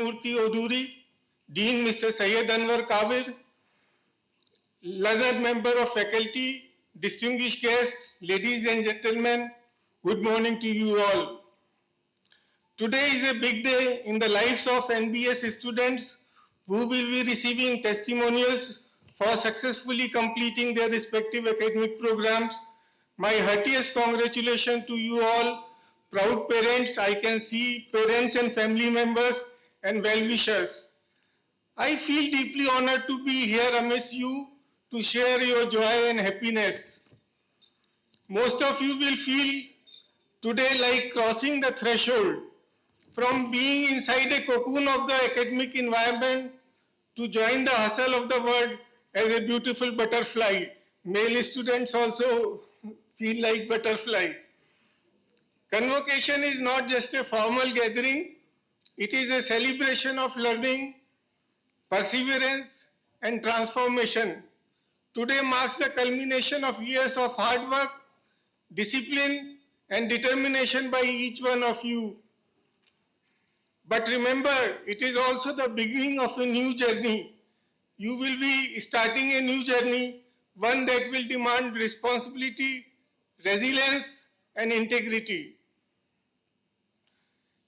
Krishnamurti Oduri, Dean Mr. Syed Anwar Kabir, learned member of faculty, distinguished guests, ladies and gentlemen, good morning to you all. Today is a big day in the lives of NBS students who will be receiving testimonials for successfully completing their respective academic programs. My heartiest congratulations to you all, proud parents. I can see parents and family members and well-wishers. I feel deeply honored to be here amidst you to share your joy and happiness. Most of you will feel today like crossing the threshold from being inside a cocoon of the academic environment to join the hustle of the world as a beautiful butterfly. Male students also feel like butterfly. Convocation is not just a formal gathering, it is a celebration of learning, perseverance, and transformation. Today marks the culmination of years of hard work, discipline, and determination by each one of you. But remember, it is also the beginning of a new journey. You will be starting a new journey, one that will demand responsibility, resilience, and integrity.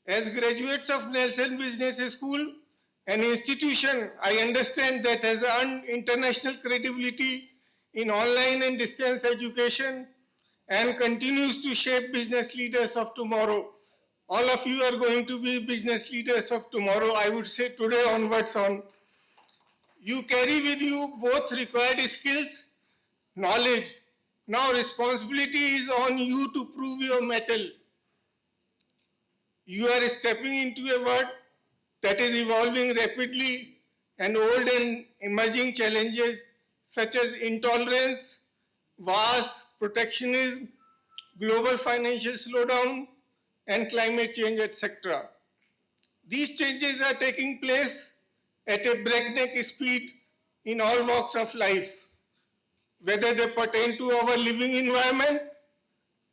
As graduates of Nelson Business School, an institution I understand that has earned international credibility in online and distance education and continues to shape business leaders of tomorrow. All of you are going to be business leaders of tomorrow, I would say today onwards on. You carry with you both required skills, knowledge. Now responsibility is on you to prove your mettle. You are stepping into a world that is evolving rapidly, and old and emerging challenges such as intolerance, wars, protectionism, global financial slowdown, and climate change, etc. These changes are taking place at a breakneck speed in all walks of life, whether they pertain to our living environment,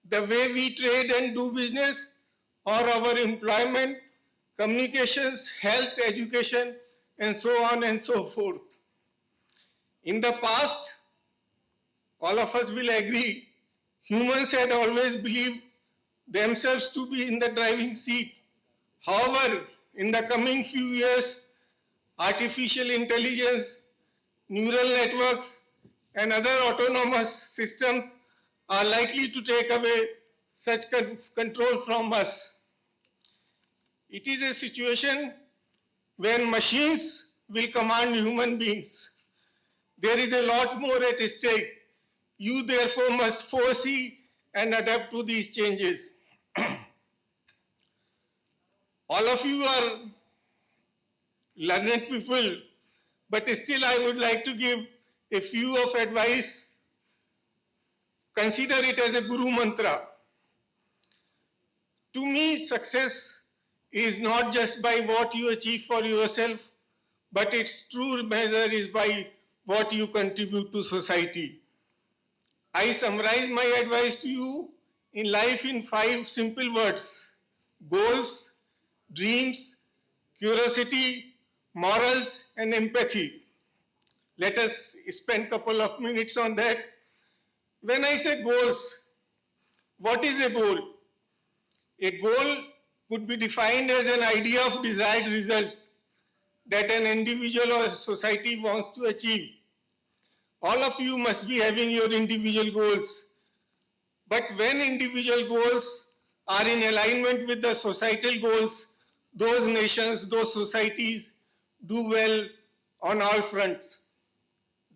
the way we trade and do business, or our employment, communications, health, education, and so on and so forth. In the past, all of us will agree, humans had always believed themselves to be in the driving seat. However, in the coming few years, artificial intelligence, neural networks, and other autonomous systems are likely to take away such control from us. It is a situation when machines will command human beings. There is a lot more at stake. You therefore must foresee and adapt to these changes. All of you are learned people, but still I would like to give a few of advice. Consider it as a guru mantra. To me, success is not just by what you achieve for yourself, but its true measure is by what you contribute to society. I summarize my advice to you in life in 5 simple words: goals, dreams, curiosity, morals, and empathy. Let us spend a couple of minutes on that. When I say goals, what is a goal? A goal could be defined as an idea of desired result that an individual or society wants to achieve. All of you must be having your individual goals. But when individual goals are in alignment with the societal goals, those nations, those societies do well on all fronts.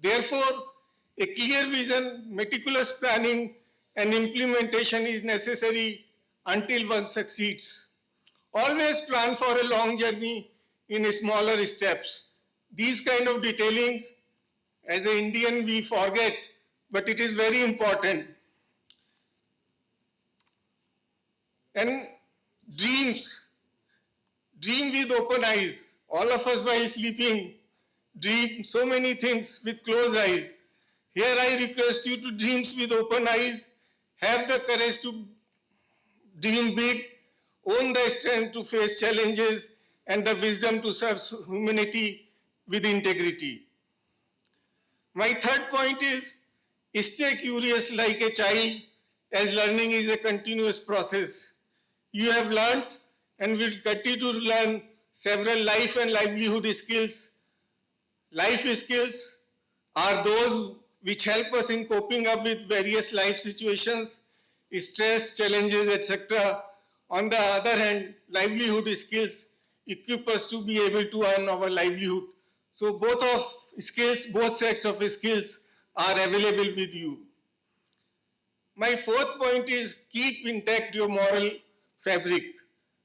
Therefore, a clear vision, meticulous planning, and implementation is necessary until one succeeds. Always plan for a long journey in smaller steps. These kind of detailings, as an Indian, we forget, but it is very important. And dreams. Dream with open eyes. All of us while sleeping dream so many things with closed eyes. Here I request you to dream with open eyes. Have the courage to dream big, own the strength to face challenges, and the wisdom to serve humanity with integrity. My third point is stay curious like a child, as learning is a continuous process. You have learned and will continue to learn several life and livelihood skills. Life skills are those which help us in coping up with various life situations, stress, challenges, etc. On the other hand, livelihood skills equip us to be able to earn our livelihood. So both sets of skills are available with you. My fourth point is keep intact your moral fabric.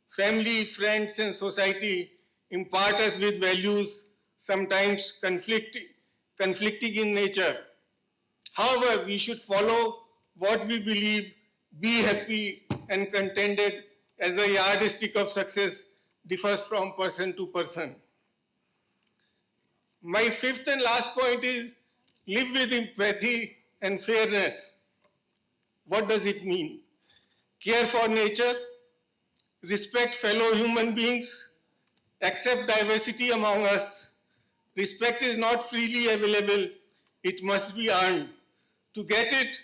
Family, friends, and society impart us with values, sometimes conflicting in nature. However, we should follow what we believe, be happy and contented, as the yardstick of success differs from person to person. My fifth and last point is live with empathy and fairness. What does it mean? Care for nature, respect fellow human beings, accept diversity among us. Respect is not freely available, it must be earned. To get it,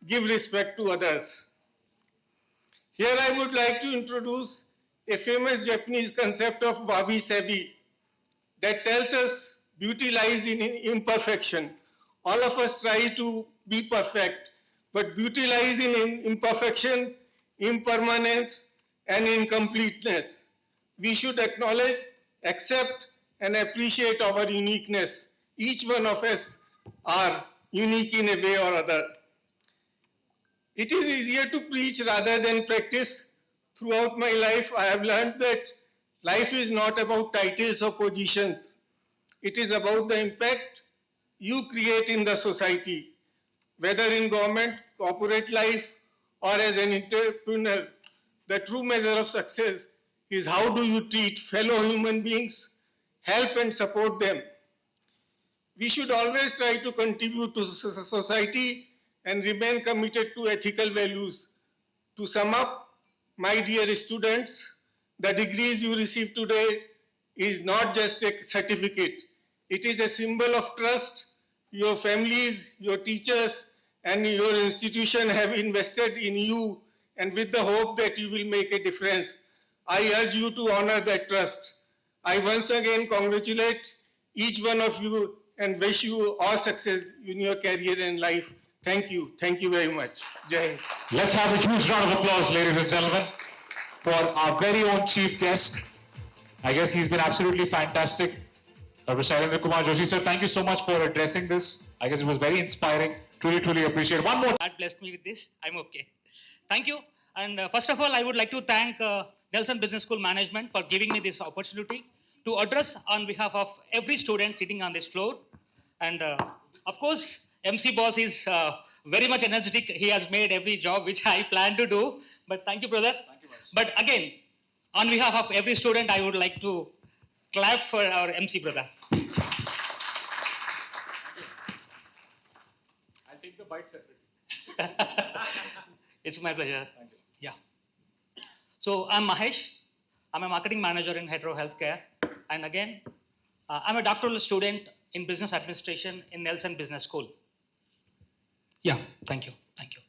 give respect to others. Here I would like to introduce a famous Japanese concept of wabi-sabi that tells us beauty lies in imperfection. All of us try to be perfect, but beauty lies in imperfection, impermanence, and incompleteness. We should acknowledge, accept, and appreciate our uniqueness. Each one of us are unique in a way or other. It is easier to preach rather than practice. Throughout my life, I have learned that life is not about titles or positions. It is about the impact you create in the society, whether in government, corporate life, or as an entrepreneur. The true measure of success is how do you treat fellow human beings, help and support them. We should always try to contribute to society and remain committed to ethical values. To sum up, my dear students, the degrees you receive today is not just a certificate. It is a symbol of trust. Your families, your teachers, and your institution have invested in you, and with the hope that you will make a difference. I urge you to honor that trust. I once again congratulate each one of you and wish you all success in your career and life. Thank you. Thank you very much. Jai Hind. Let's have a huge round of applause, ladies and gentlemen, for our very own chief guest. I guess he's been absolutely fantastic. Dr. Shailendra Kumar Joshi, sir, thank you so much for addressing this. I guess it was very inspiring. Truly, truly appreciate it. One more. God blessed me with this. I'm okay. Thank you. And first of all, I would like to thank Nelson Business School management for giving me this opportunity to address on behalf of every student sitting on this floor. And of course, MC Boss is very much energetic. He has made every job which I plan to do. But thank you, brother. Thank you, but again, on behalf of every student, I would like to clap for our MC brother. I'll take the bite separately. It's my pleasure. Thank you. Yeah. So I'm Mahesh. I'm a marketing manager in Hetero Healthcare. And again, I'm a doctoral student in business administration in Nelson Business School. Yeah, thank you. Thank you.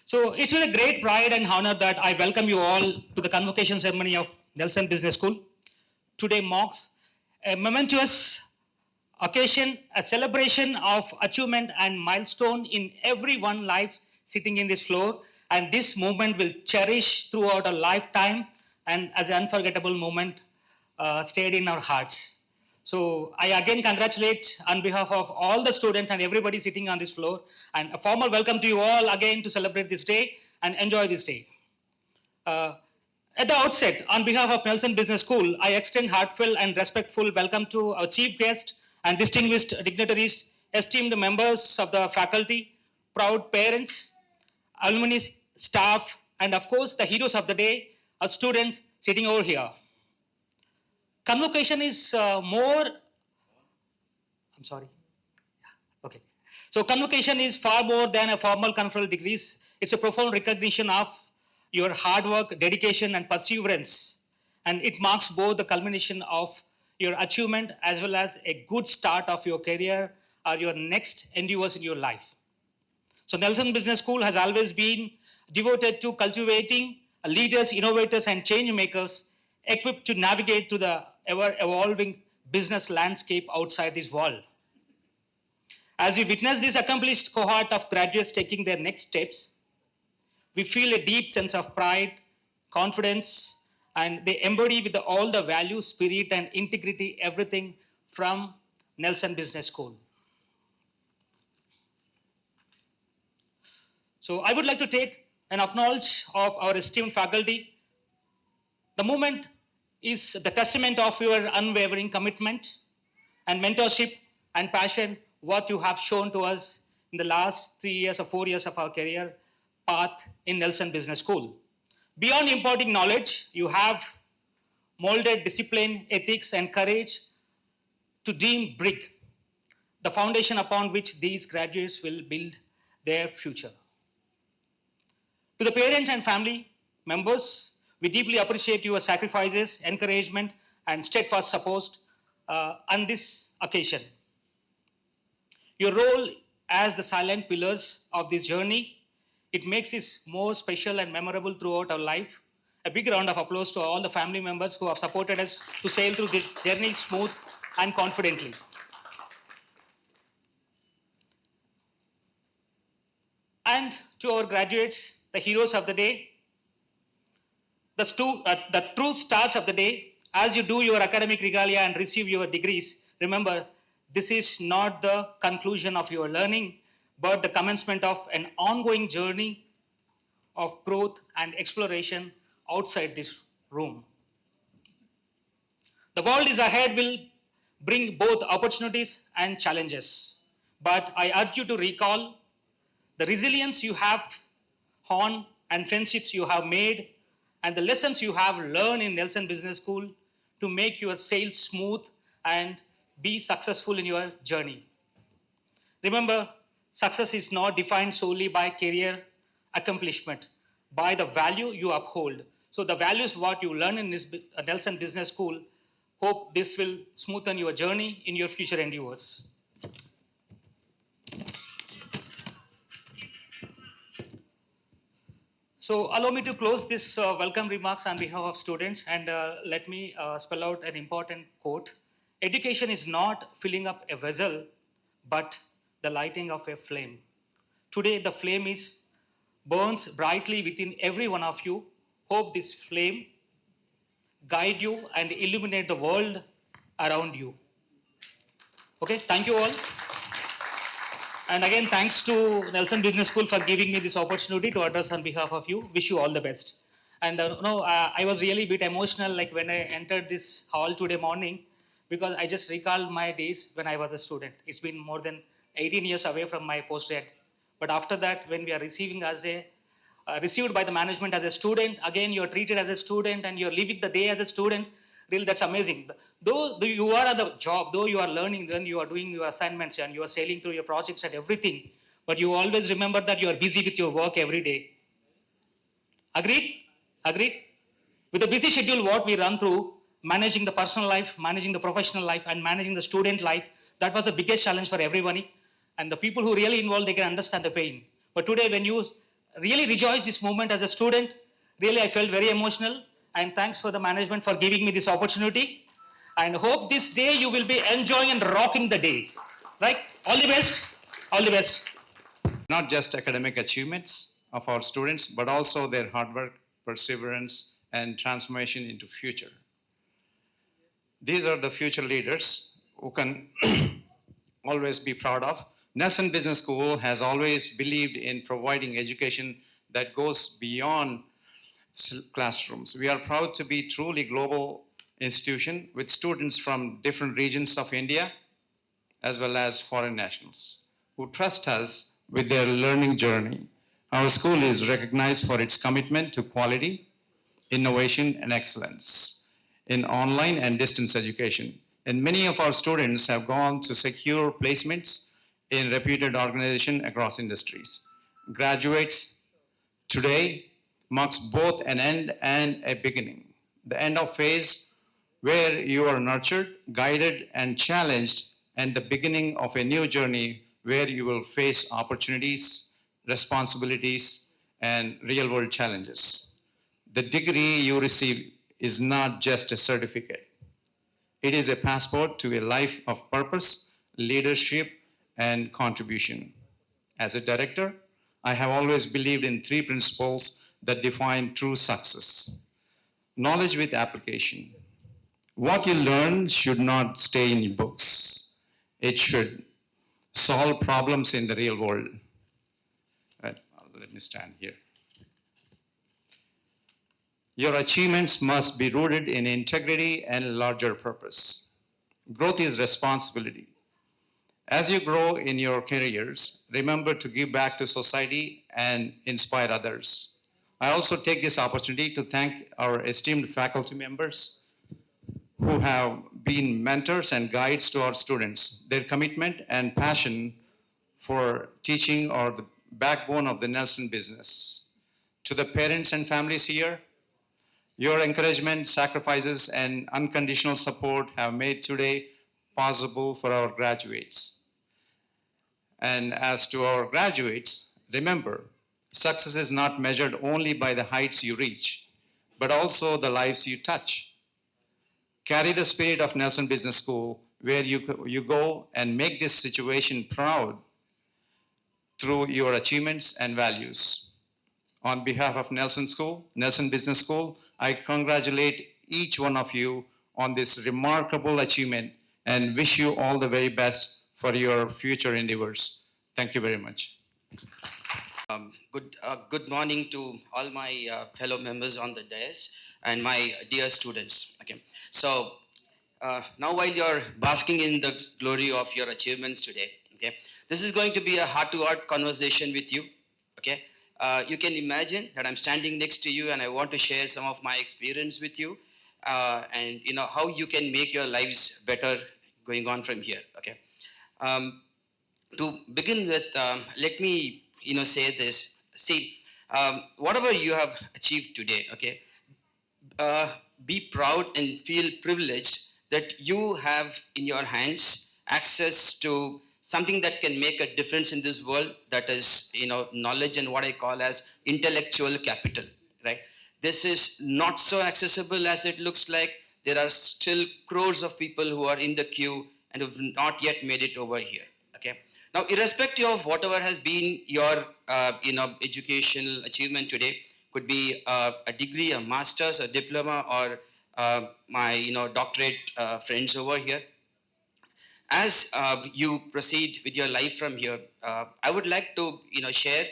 So it's with a great pride and honor that I welcome you all to the convocation ceremony of Nelson Business School. Today marks a momentous occasion, a celebration of achievement and milestone in everyone's life sitting in this floor. And this moment will cherish throughout a lifetime and as an unforgettable moment stayed in our hearts. So I again congratulate on behalf of all the students and everybody sitting on this floor, and a formal welcome to you all again to celebrate this day and enjoy this day. At the outset, on behalf of Nelson Business School, I extend heartfelt and respectful welcome to our chief guest and distinguished dignitaries, esteemed members of the faculty, proud parents, alumni, staff, and of course the heroes of the day, our students sitting over here. Convocation is So convocation is far more than a formal conferral degrees. It's a profound recognition of your hard work, dedication, and perseverance. and it marks both the culmination of your achievement as well as a good start of your career or your next endeavors in your life. So Nelson Business School has always been devoted to cultivating leaders, innovators, and change makers equipped to navigate through the ever evolving business landscape outside this world. As we witness this accomplished cohort of graduates taking their next steps, we feel a deep sense of pride, confidence, and they embody with all the value, spirit, and integrity, everything from Nelson Business School. So I would like to take an acknowledge of our esteemed faculty. The moment is the testament of your unwavering commitment and mentorship and passion, what you have shown to us in the last 3 years or 4 years of our career path in Nelson Business School. Beyond imparting knowledge, you have molded discipline, ethics, and courage to dream big, the foundation upon which these graduates will build their future. To the parents and family members, we deeply appreciate your sacrifices, encouragement, and steadfast support on this occasion. Your role as the silent pillars of this journey, it makes it more special and memorable throughout our life. A big round of applause to all the family members who have supported us to sail through this journey smooth and confidently. And to our graduates, the heroes of the day, the true stars of the day, as you do your academic regalia and receive your degrees, remember, this is not the conclusion of your learning, but the commencement of an ongoing journey of growth and exploration outside this room. The world is ahead will bring both opportunities and challenges, but I urge you to recall the resilience you have honed and friendships you have made and the lessons you have learned in Nelson Business School to make your sail smooth and be successful in your journey. Remember, success is not defined solely by career accomplishment, by the value you uphold. So the values what you learn in this Nelson Business School, hope this will smoothen your journey in your future endeavors. So allow me to close this welcome remarks on behalf of students and let me spell out an important quote. Education is not filling up a vessel, but the lighting of a flame. Today the flame burns brightly within every one of you. Hope this flame guide you and illuminate the world around you. Okay, thank you all. And again, thanks to Nelson Business School for giving me this opportunity to address on behalf of you. Wish you all the best. And I was really a bit emotional like when I entered this hall today morning because I just recalled my days when I was a student. It's been more than 18 years away from my postgrad. But after that, when we are received by the management as a student, again you're treated as a student and you're living the day as a student. Really, that's amazing. Though you are at the job, though you are learning, then you are doing your assignments and you are sailing through your projects and everything, but you always remember that you are busy with your work every day. Agreed? Agreed? With the busy schedule, what we run through, managing the personal life, managing the professional life, and managing the student life, that was the biggest challenge for everybody. And the people who really involved, they can understand the pain. But today, when you really rejoice this moment as a student, really I felt very emotional. And thanks for the management for giving me this opportunity. And hope this day you will be enjoying and rocking the day. Right? All the best. All the best. Not just academic achievements of our students, but also their hard work, perseverance, and transformation into future. These are the future leaders who can always be proud of. Nelson Business School has always believed in providing education that goes beyond classrooms. We are proud to be truly global institution with students from different regions of India as well as foreign nationals who trust us with their learning journey. Our school is recognized for its commitment to quality, innovation, and excellence in online and distance education. And many of our students have gone to secure placements in reputed organizations across industries. Graduates today marks both an end and a beginning. the end of phase where you are nurtured, guided, and challenged, and the beginning of a new journey where you will face opportunities, responsibilities, and real world challenges. The degree you receive is not just a certificate, it is a passport to a life of purpose, leadership, and contribution. As a director, I have always believed in three principles that define true success: knowledge with application. What you learn should not stay in books, it should solve problems in the real world. Right, let me stand here. Your achievements must be rooted in integrity and larger purpose. Growth is responsibility. As you grow in your careers, remember to give back to society and inspire others. I also take this opportunity to thank our esteemed faculty members who have been mentors and guides to our students. Their commitment and passion for teaching are the backbone of the Nelson business. To the parents and families here, your encouragement, sacrifices, and unconditional support have made today possible for our graduates. And as to our graduates, remember, success is not measured only by the heights you reach, but also the lives you touch. Carry the spirit of Nelson Business School where you go and make this situation proud through your achievements and values. On behalf of Nelson Business School, I congratulate each one of you on this remarkable achievement and wish you all the very best for your future endeavors. Thank you very much. Good morning to all my fellow members on the dais and my dear students. Okay, so now while you're basking in the glory of your achievements today, okay, this is going to be a heart-to-heart conversation with you. Okay, you can imagine that I'm standing next to you and I want to share some of my experience with you, and you know how you can make your lives better going on from here. Okay. To begin with, let me say this. See, whatever you have achieved today, okay, be proud and feel privileged that you have in your hands access to something that can make a difference in this world, that is knowledge and what I call as intellectual capital, right? This is not so accessible as it looks like. There are still crores of people who are in the queue and have not yet made it over here. Okay. Now, irrespective of whatever has been your educational achievement today, could be a degree, a master's, a diploma, or my doctorate friends over here. As you proceed with your life from here, I would like to share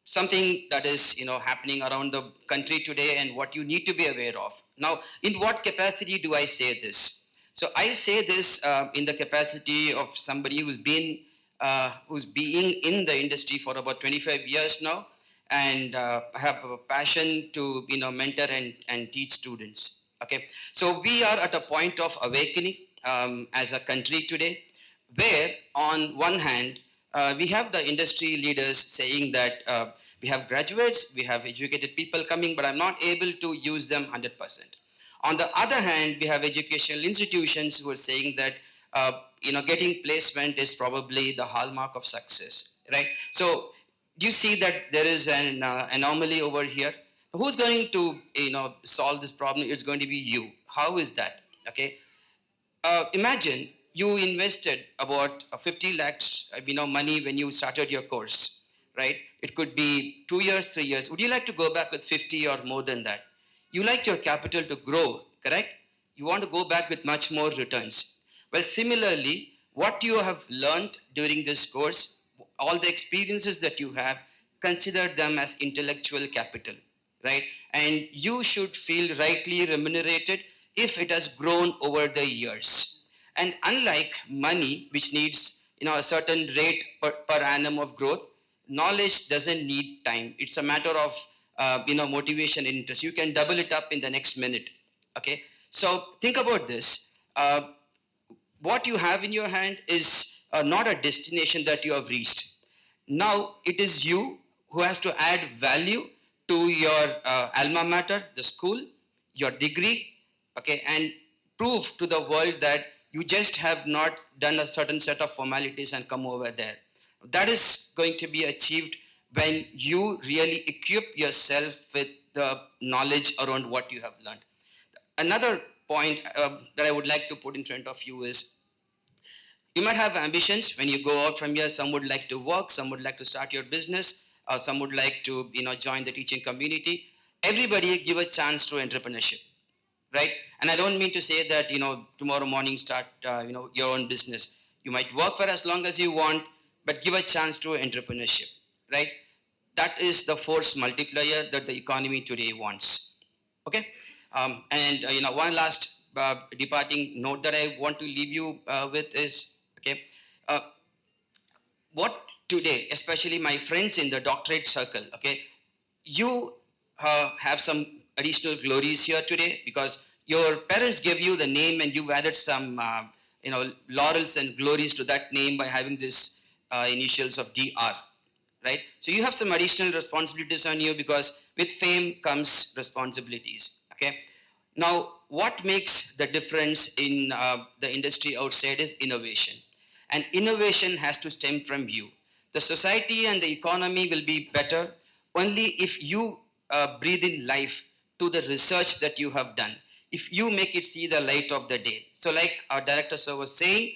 something that is happening around the country today and what you need to be aware of. Now, in what capacity do I say this? So I say this in the capacity of somebody who's being in the industry for about 25 years now, and have a passion to mentor and teach students. Okay, so we are at a point of awakening as a country today, where on one hand we have the industry leaders saying that we have graduates, we have educated people coming, but I'm not able to use them 100%. On the other hand, we have educational institutions who are saying that getting placement is probably the hallmark of success, right? So you see that there is an anomaly over here. Who's going to solve this problem? It's going to be you. How is that? Okay. Imagine you invested about 50 lakhs money when you started your course, right? It could be 2 years, 3 years. Would you like to go back with 50 or more than that? You like your capital to grow, correct? You want to go back with much more returns. Well, similarly, what you have learned during this course, all the experiences that you have, consider them as intellectual capital, right? And you should feel rightly remunerated if it has grown over the years. And unlike money, which needs a certain rate per annum of growth, knowledge doesn't need time. It's a matter of motivation and interest. You can double it up in the next minute. Okay, so think about this. What you have in your hand is not a destination that you have reached. Now it is you who has to add value to your alma mater, the school, your degree, okay, and prove to the world that you just have not done a certain set of formalities and come over there. That is going to be achieved when you really equip yourself with the knowledge around what you have learned. Another point that I would like to put in front of you is you might have ambitions when you go out from here. Some would like to work, some would like to start your business, some would like to join the teaching community. Everybody give a chance to entrepreneurship, right? And I don't mean to say that tomorrow morning start your own business. You might work for as long as you want, but give a chance to entrepreneurship, right? That is the force multiplier that the economy today wants. Okay, and one last departing note that I want to leave you with is okay. Uh, what today, especially my friends in the doctorate circle, okay, you have some additional glories here today because your parents gave you the name and you've added some laurels and glories to that name by having this initials of DR, right? So you have some additional responsibilities on you because with fame comes responsibilities, okay? Now, what makes the difference in the industry outside is innovation. And innovation has to stem from you. The society and the economy will be better only if you breathe in life to the research that you have done, if you make it see the light of the day. So like our director sir was saying,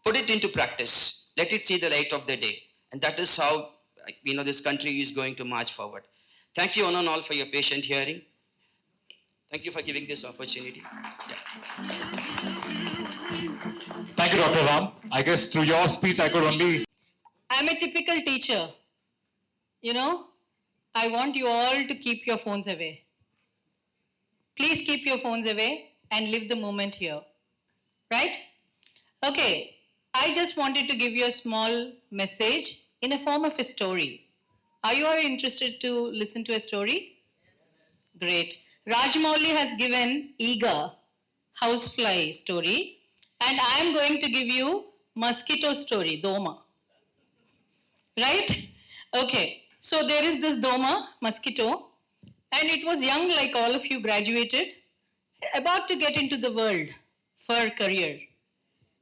put it into practice, let it see the light of the day. And that is how this country is going to march forward. Thank you one and all for your patient hearing. Thank you for giving this opportunity. Thank you, Dr. Ram. I guess through your speech, I could only. I'm a typical teacher. I want you all to keep your phones away. Please keep your phones away and live the moment here. Right? Okay. I just wanted to give you a small message in a form of a story. Are you all interested to listen to a story? Great. Rajmouli has given eager housefly story, and I am going to give you mosquito story, Doma. Right? Okay. So there is this Doma, mosquito, and it was young like all of you graduated, about to get into the world for career.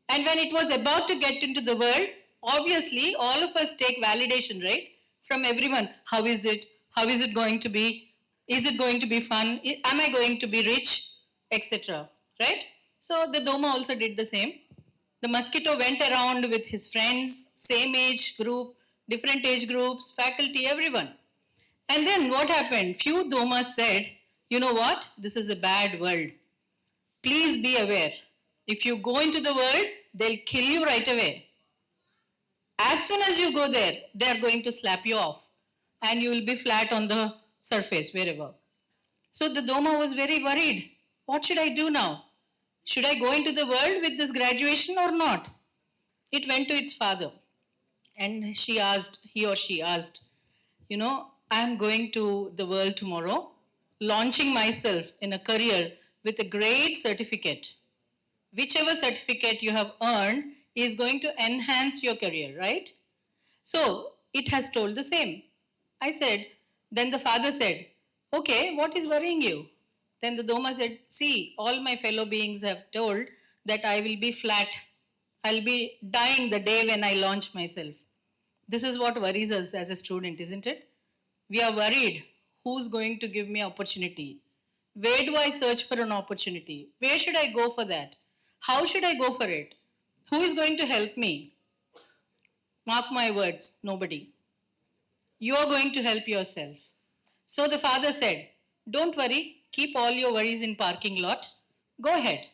And when it was about to get into the world, obviously all of us take validation, right? From everyone. How is it? How is it going to be? Is it going to be fun? Am I going to be rich? Etc. Right? So the Doma also did the same. The mosquito went around with his friends, same age group, different age groups, faculty, everyone. And then what happened? Few Domas said, you know what? This is a bad world. Please be aware. If you go into the world, they'll kill you right away. As soon as you go there, they're going to slap you off and you will be flat on the surface, wherever. So the Doma was very worried. What should I do now? Should I go into the world with this graduation or not? It went to its father and he or she asked, I'm going to the world tomorrow, launching myself in a career with a great certificate. Whichever certificate you have earned is going to enhance your career, right? So it has told the same. Then the father said, okay, what is worrying you? Then the Doma said, see, all my fellow beings have told that I will be flat. I'll be dying the day when I launch myself. This is what worries us as a student, isn't it? We are worried, who's going to give me opportunity? Where do I search for an opportunity? Where should I go for that? How should I go for it? Who is going to help me? Mark my words, nobody. You are going to help yourself. So the father said, don't worry, keep all your worries in parking lot. Go ahead.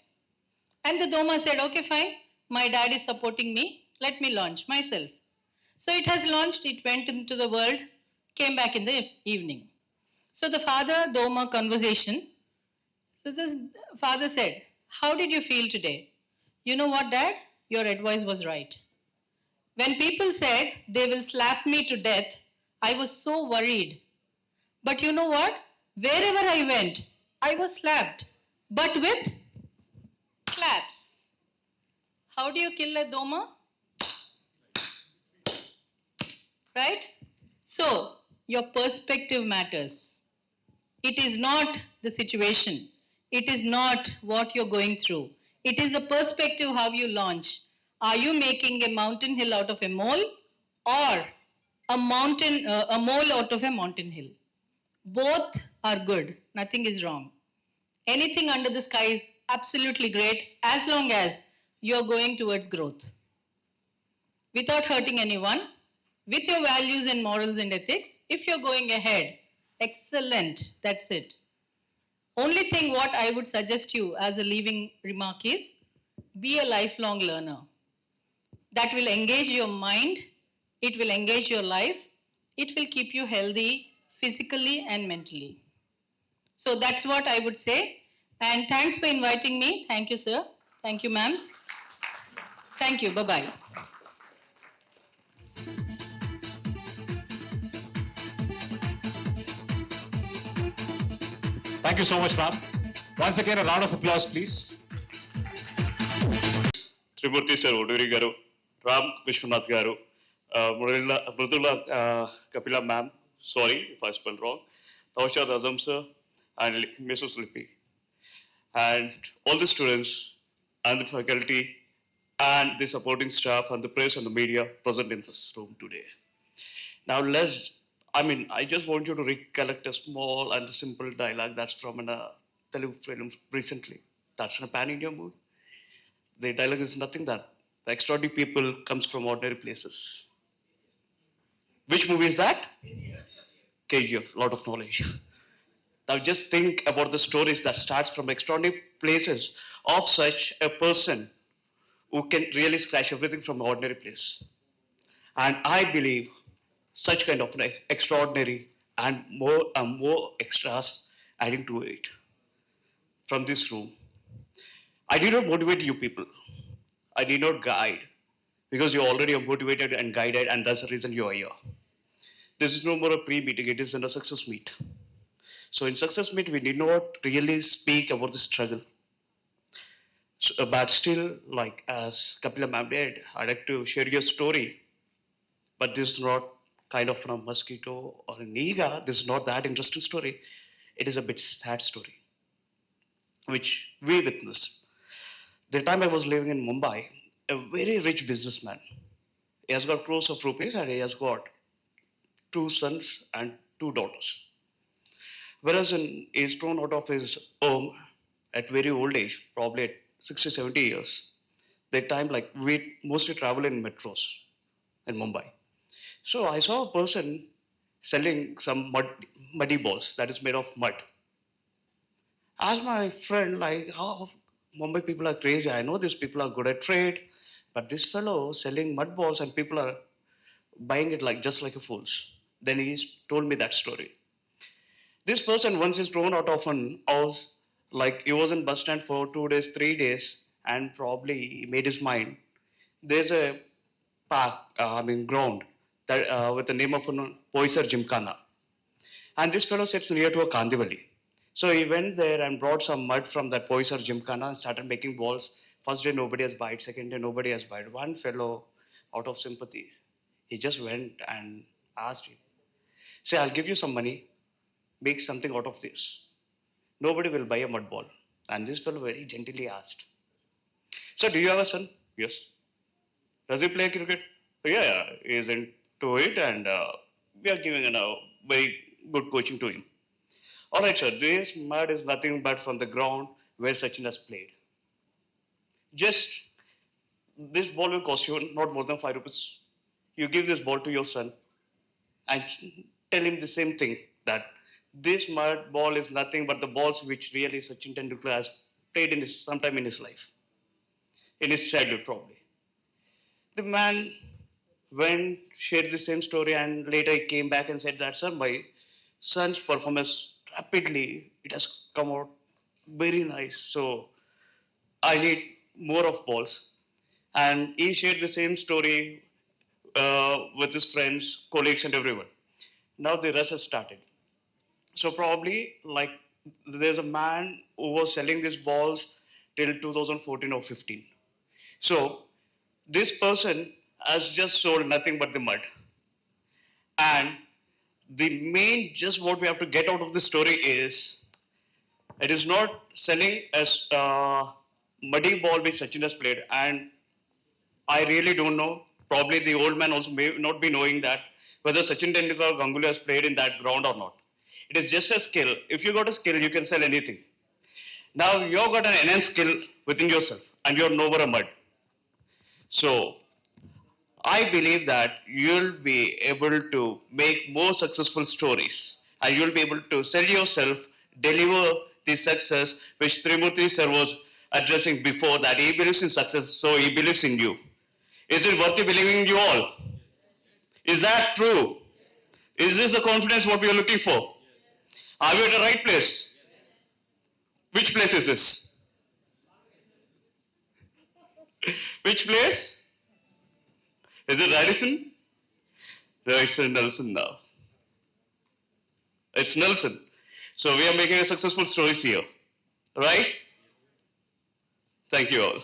And the Doma said, okay, fine. My dad is supporting me. Let me launch myself. So it has launched, it went into the world, came back in the evening. So the father-Doma conversation. So the father said, how did you feel today? You know what, Dad? Your advice was right. When people said they will slap me to death, I was so worried. But you know what? Wherever I went, I was slapped, but with claps. How do you kill a Doma? Right? So, your perspective matters. It is not the situation. It is not what you're going through. It is the perspective how you launch. Are you making a mountain hill out of a mole or a mole out of a mountain hill? Both are good. Nothing is wrong. Anything under the sky is absolutely great as long as you're going towards growth without hurting anyone, with your values and morals and ethics. If you're going ahead, excellent. That's it. Only thing what I would suggest you as a leaving remark is be a lifelong learner. That will engage your mind, it will engage your life, it will keep you healthy physically and mentally. So that's what I would say. And thanks for inviting me. Thank you, sir. Thank you, ma'ams. Thank you. Bye-bye. Thank you so much, ma'am. Once again, a round of applause, please. Trimurthy sir Oduri garu, Ram Vishwanath garu, Mrudula Kapila ma'am, sorry if I spell wrong, Naushad Azam sir, and Mrs Lipi, and all the students and the faculty and the supporting staff and the press and the media present in this room today. Now I just want you to recollect a small and simple dialogue that's from a Telugu film recently. That's in a pan-India movie. The dialogue is nothing that the extraordinary people comes from ordinary places. Which movie is that? KGF, lot of knowledge. Now just think about the stories that starts from extraordinary places of such a person who can really scratch everything from the ordinary place. And I believe such kind of extraordinary and more extras adding to it from this room. I did not motivate you people. I did not guide because you already are motivated and guided, and that's the reason you are here. This is no more a pre-meeting, it is in a success meet. So in success meet, we did not really speak about the struggle. So, but still, like as Kapila ma'am did, I'd like to share your story. But this is not kind of from a mosquito or an eagle. This is not that interesting story. It is a bit sad story, which we witnessed. The time I was living in Mumbai, a very rich businessman, he has got crores of rupees and he has got 2 sons and 2 daughters. Whereas he's thrown out of his home at very old age, probably at 60, 70 years. That time, like, we mostly travel in metros in Mumbai. So I saw a person selling some muddy balls that is made of mud. I asked my friend, like, how Mumbai people are crazy. I know these people are good at trade, but this fellow selling mud balls and people are buying it like just like a fools. Then he told me that story. This person once is thrown out of an house, like he was in bus stand for 2 days, 3 days, and probably he made his mind. There's a park, ground that with the name of Poisar Gymkhana, and this fellow sits near to a Kandivalli. So he went there and brought some mud from that Poisar Gymkhana and started making balls. First day nobody has bought, second day nobody has bought. One fellow, out of sympathy, he just went and asked him, "Say, I'll give you some money. Make something out of this." Nobody will buy a mud ball. And this fellow very gently asked, "Sir, do you have a son?" "Yes." "Does he play cricket?" "Yeah, he is into it and we are giving a very good coaching to him." "All right, sir, this mud is nothing but from the ground where Sachin has played. Just this ball will cost you not more than 5 rupees. You give this ball to your son and tell him the same thing, that this mud ball is nothing but the balls which really Sachin Tendulkar has played in sometime in his life, in his childhood probably." The man went, shared the same story, and later he came back and said that, "Sir, my son's performance rapidly, it has come out very nice. So I need more of balls." And he shared the same story with his friends, colleagues, and everyone. Now the rush has started. So probably like there's a man who was selling these balls till 2014 or 15. So this person has just sold nothing but the mud. And the main just what we have to get out of the story is it is not selling as muddy ball which Sachin has played, and I really don't know. Probably the old man also may not be knowing that whether Sachin Tendulkar or Ganguly has played in that ground or not. It is just a skill. If you got a skill, you can sell anything. Now you've got an enhanced skill within yourself, and you're nowhere a mud. So I believe that you'll be able to make more successful stories, and you'll be able to sell yourself, deliver the success which Trimurti sir was addressing before, that he believes in success, so he believes in you. Is it worthy believing in you all? Is that true? Is this the confidence what we are looking for? Are we at the right place? Which place is this? Which place? Is it Radisson? No, it's Nelson now. It's Nelson. So we are making a successful stories here. Right? Thank you all.